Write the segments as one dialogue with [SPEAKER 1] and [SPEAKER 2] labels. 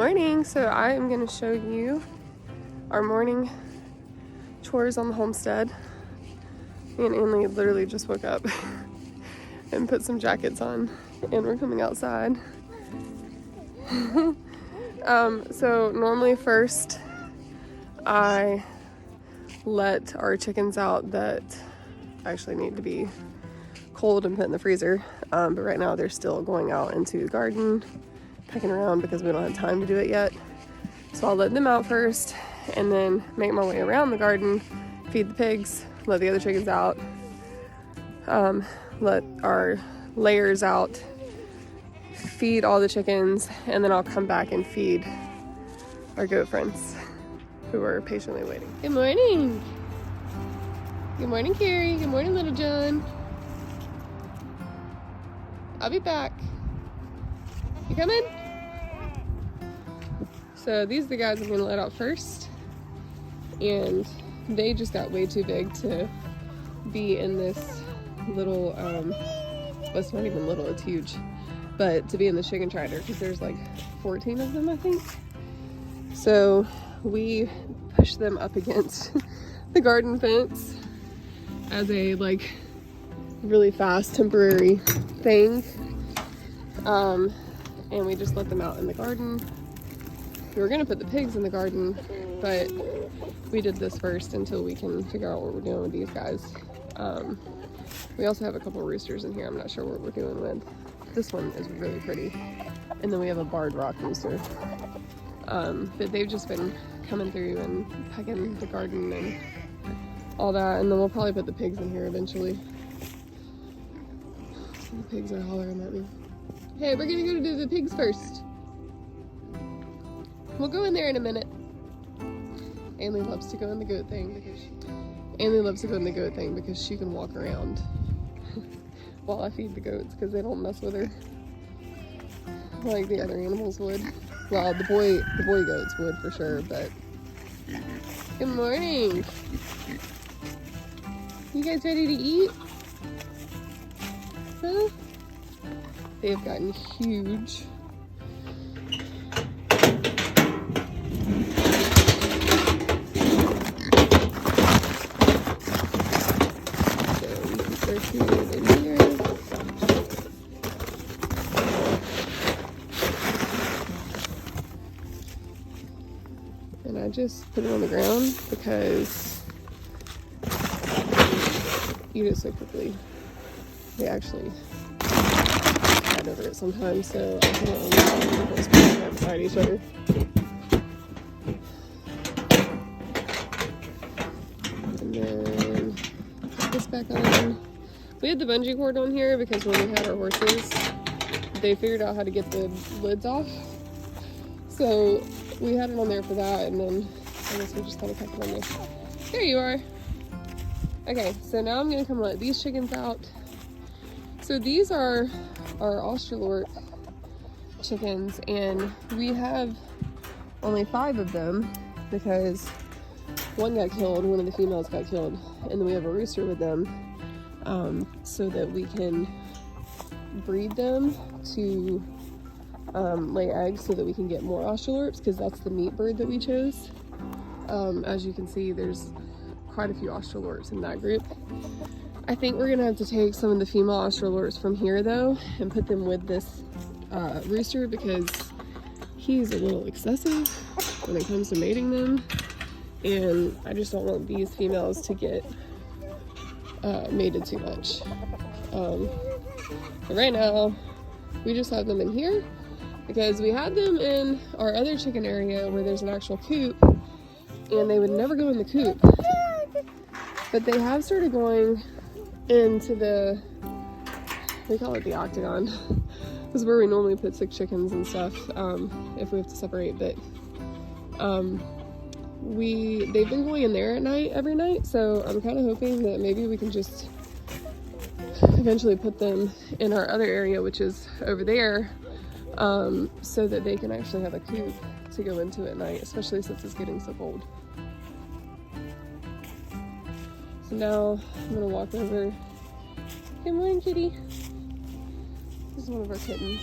[SPEAKER 1] morning. So I am going to show you our morning chores on the homestead. Me and Annlee literally just woke up and put some jackets on, and we're coming outside. So normally first I let our chickens out that actually need to be cold and put in the freezer, but right now they're still going out into the garden pecking around because we don't have time to do it yet. So I'll let them out first and then make my way around the garden, feed the pigs, let the other chickens out, let our layers out, feed all the chickens, and then I'll come back and feed our goat friends who are patiently waiting. Good morning. Good morning, Carrie. Good morning, Little John. I'll be back. You coming? So these are the guys I'm gonna let out first, and they just got way too big to be in this little, it's not even little, it's huge, but to be in the chicken tractor because there's like 14 of them, I think. So we pushed them up against the garden fence as a like really fast temporary thing, and we just let them out in the garden. We were gonna put the pigs in the garden, but we did this first until we can figure out what we're doing with these guys. We also have a couple roosters in here. I'm not sure what we're doing with. This one is really pretty, and then we have a barred rock rooster. But they've just been coming through and pecking the garden and all that, and then we'll probably put the pigs in here eventually. The pigs are hollering at me. Hey, we're gonna go to the pigs first. We'll go in there in a minute. Annlee loves to go in the goat thing because she can walk around while I feed the goats because they don't mess with her like the other animals would. Well, the boy goats would for sure, but good morning. You guys ready to eat? Huh? They have gotten huge. And I just put it on the ground because eat it so quickly. They actually fight over it sometimes, so I can only put them beside each other. And then put this back on. We had the bungee cord on here because when we had our horses, they figured out how to get the lids off. So we had it on there for that, and then I guess we just kind of kept it on there. There you are. Okay, so now I'm gonna come let these chickens out. So these are our Australorp chickens, and we have only 5 of them because one got killed, one of the females got killed, and then we have a rooster with them, so that we can breed them to lay eggs so that we can get more Australorps, because that's the meat bird that we chose. As you can see, there's quite a few Australorps in that group. I think we're gonna have to take some of the female Australorps from here though and put them with this rooster because he's a little excessive when it comes to mating them, and I just don't want these females to get mated too much. But right now we just have them in here because we had them in our other chicken area where there's an actual coop, and they would never go in the coop, but they have started going into the, we call it the octagon. This is where we normally put 6 chickens and stuff, if we have to separate, but they've been going in there at night, every night, so I'm kind of hoping that maybe we can just eventually put them in our other area, which is over there, so that they can actually have a coop to go into at night, especially since it's getting so cold. So now I'm gonna walk over. Good morning, kitty. This is one of our kittens.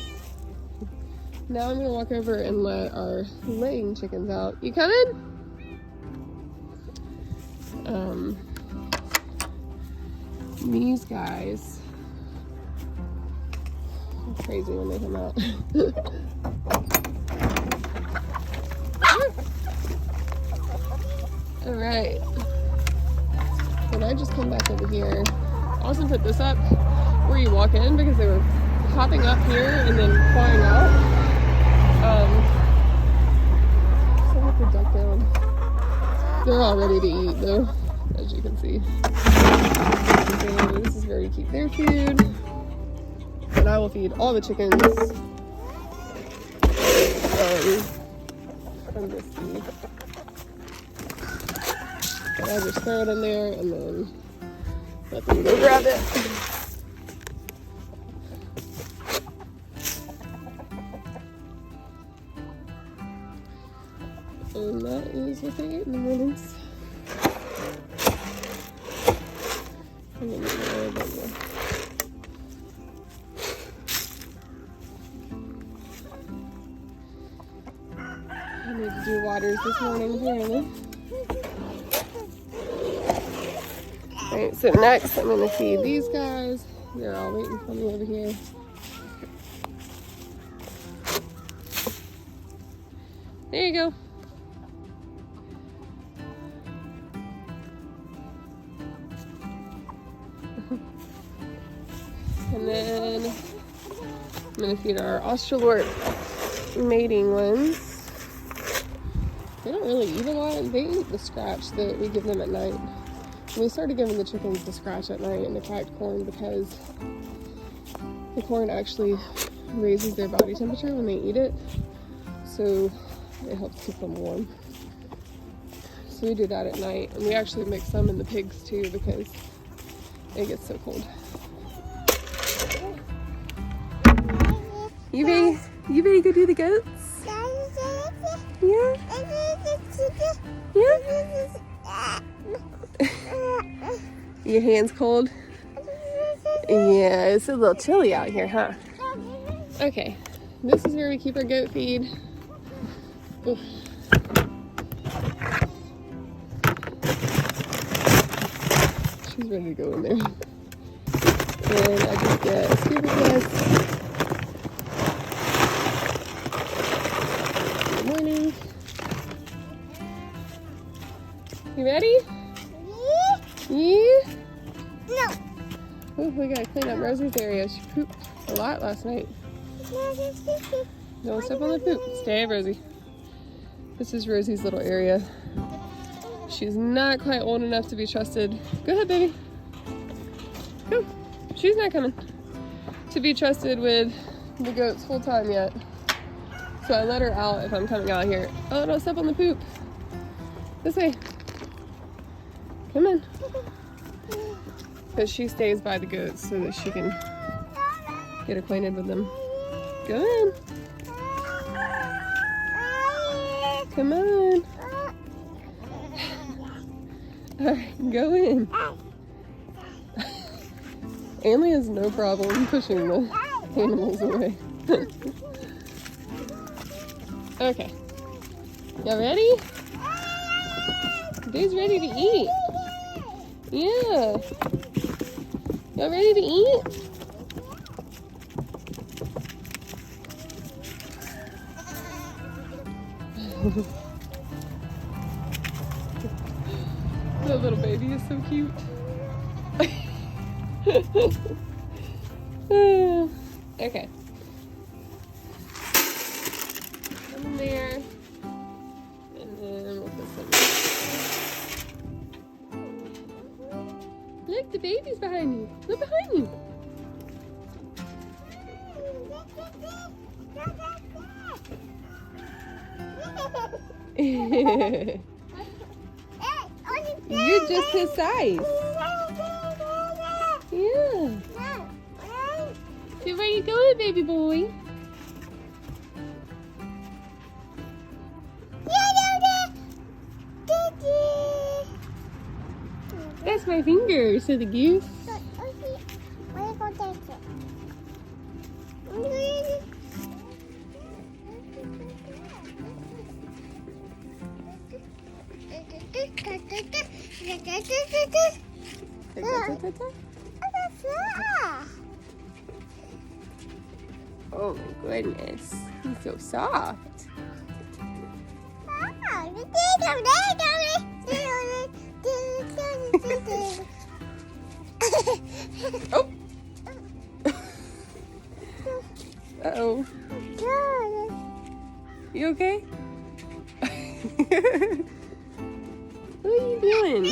[SPEAKER 1] Now I'm gonna walk over and let our laying chickens out. You coming? These guys are crazy when they come out. All right. When I just come back over here, I also put this up where you walk in because they were hopping up here and then flying out. So I put the duck down. They're all ready to eat though, as you can see. So this is where you keep their food. And I will feed all the chickens from this seed. And I just throw it in there and then let them go grab it. And that is what they eat in the mornings. And then I need to do waters this morning apparently. Alright, so next I'm going to feed these guys. They're all waiting for me over here. There you go. And then I'm going to feed our Australorp mating ones. They don't really eat a lot. They eat the scratch that we give them at night. We started giving the chickens the scratch at night and the cracked corn because the corn actually raises their body temperature when they eat it. So it helps keep them warm. So we do that at night. And we actually mix some in the pigs too because it gets so cold. You ready to go do the goats? Yeah? Yeah? Your hand's cold? Yeah, it's a little chilly out here, huh? Okay, this is where we keep our goat feed. Oof. She's ready to go in there. And I just get a scoop of this. Good morning. You ready? Yeah? No. Oh, we gotta clean up Rosie's area. She pooped a lot last night. Don't step on the poop. Stay, Rosie. This is Rosie's little area. She's not quite old enough to be trusted. Go ahead, baby. Go. She's not coming to be trusted with the goats full time yet. So I let her out if I'm coming out here. Oh, don't step on the poop. This way. Come on. But she stays by the goats so that she can get acquainted with them. Go in. Come on. Alright, go in. Annlee has no problem pushing the animals away. Okay. Y'all ready? They's ready to eat. Yeah. Y'all ready to eat? The little baby is so cute. Okay. Come in there. And then we'll put some. Look, the baby's behind you. Look behind you. You're just his size. Yeah. So where you going, baby boy? That's my finger, so the goose. Oh my goodness, he's so soft. Oh. Uh-oh. You okay? What are you doing?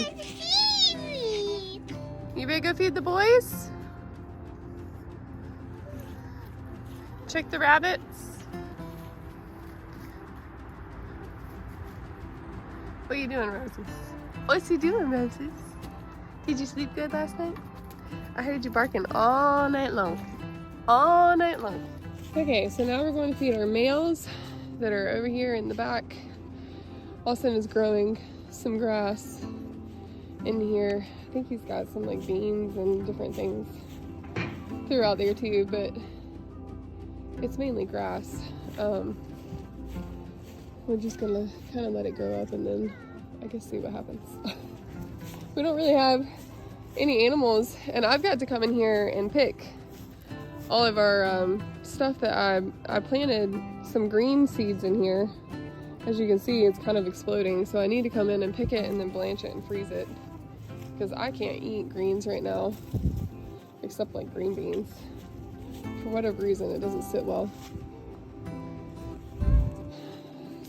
[SPEAKER 1] You better go feed the boys? Check the rabbits? What are you doing, Roses? What's you doing, Roses? Did you sleep good last night? I heard you barking all night long. All night long. Okay, so now we're going to feed our males that are over here in the back. Austin is growing some grass in here. I think he's got some like beans and different things throughout there too, but it's mainly grass. We're just gonna kind of let it grow up and then I guess see what happens. We don't really have any animals, and I've got to come in here and pick all of our stuff that I planted some green seeds in here. As you can see, it's kind of exploding, so I need to come in and pick it and then blanch it and freeze it because I can't eat greens right now except like green beans. For whatever reason, it doesn't sit well.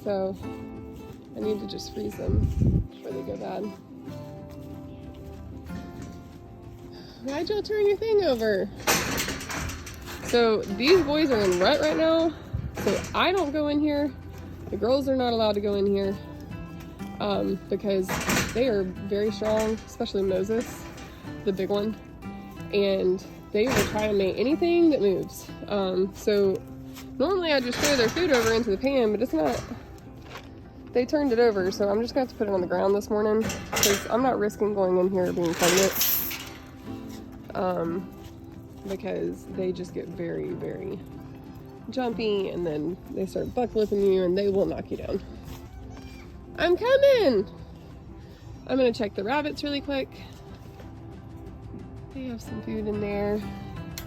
[SPEAKER 1] So I need to just freeze them before they go bad. Why'd y'all turn your thing over? So these boys are in rut right now, so I don't go in here. The girls are not allowed to go in here because they are very strong, especially Moses, the big one, and they will try to mate anything that moves. So normally I just throw their food over into the pan, but it's not. They turned it over, so I'm just gonna have to put it on the ground this morning because I'm not risking going in here being pregnant. Because they just get very, very jumpy and then they start buck flipping you and they will knock you down. I'm coming! I'm gonna check the rabbits really quick. They have some food in there.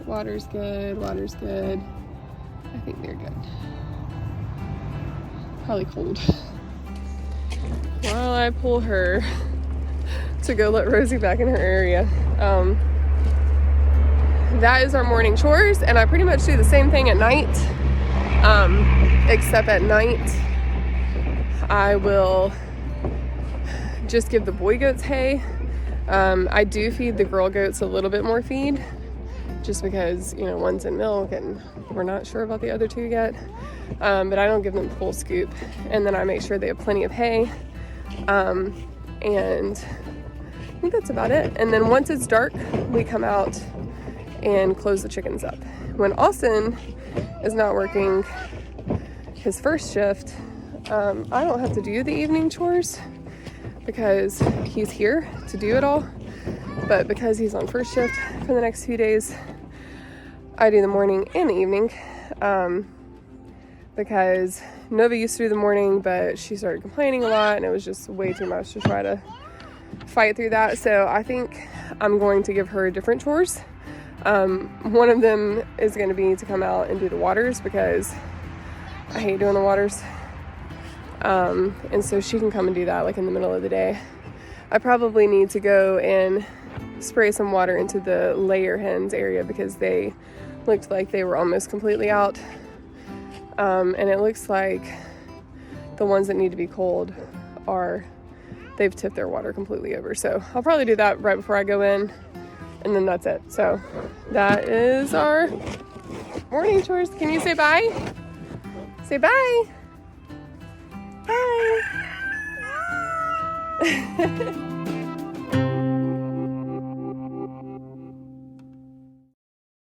[SPEAKER 1] Water's good, water's good. I think they're good. Probably cold. While I pull her to go let Rosie back in her area. That is our morning chores, and I pretty much do the same thing at night, except at night I will just give the boy goats hay. I do feed the girl goats a little bit more feed just because, you know, one's in milk and we're not sure about the other two yet, but I don't give them full scoop, and then I make sure they have plenty of hay, and I think that's about it. And then once it's dark, we come out and close the chickens up. When Austin is not working his first shift, I don't have to do the evening chores because he's here to do it all. But because he's on first shift for the next few days, I do the morning and the evening. Because Nova used to do the morning, but she started complaining a lot and it was just way too much to try to fight through that. So I think I'm going to give her different chores. One of them is going to be to come out and do the waters because I hate doing the waters. And so she can come and do that like in the middle of the day. I probably need to go and spray some water into the layer hens area because they looked like they were almost completely out. And it looks like the ones that need to be cold they've tipped their water completely over. So I'll probably do that right before I go in. And then that's it. So that is our morning chores. Can you say bye? Say bye. Bye.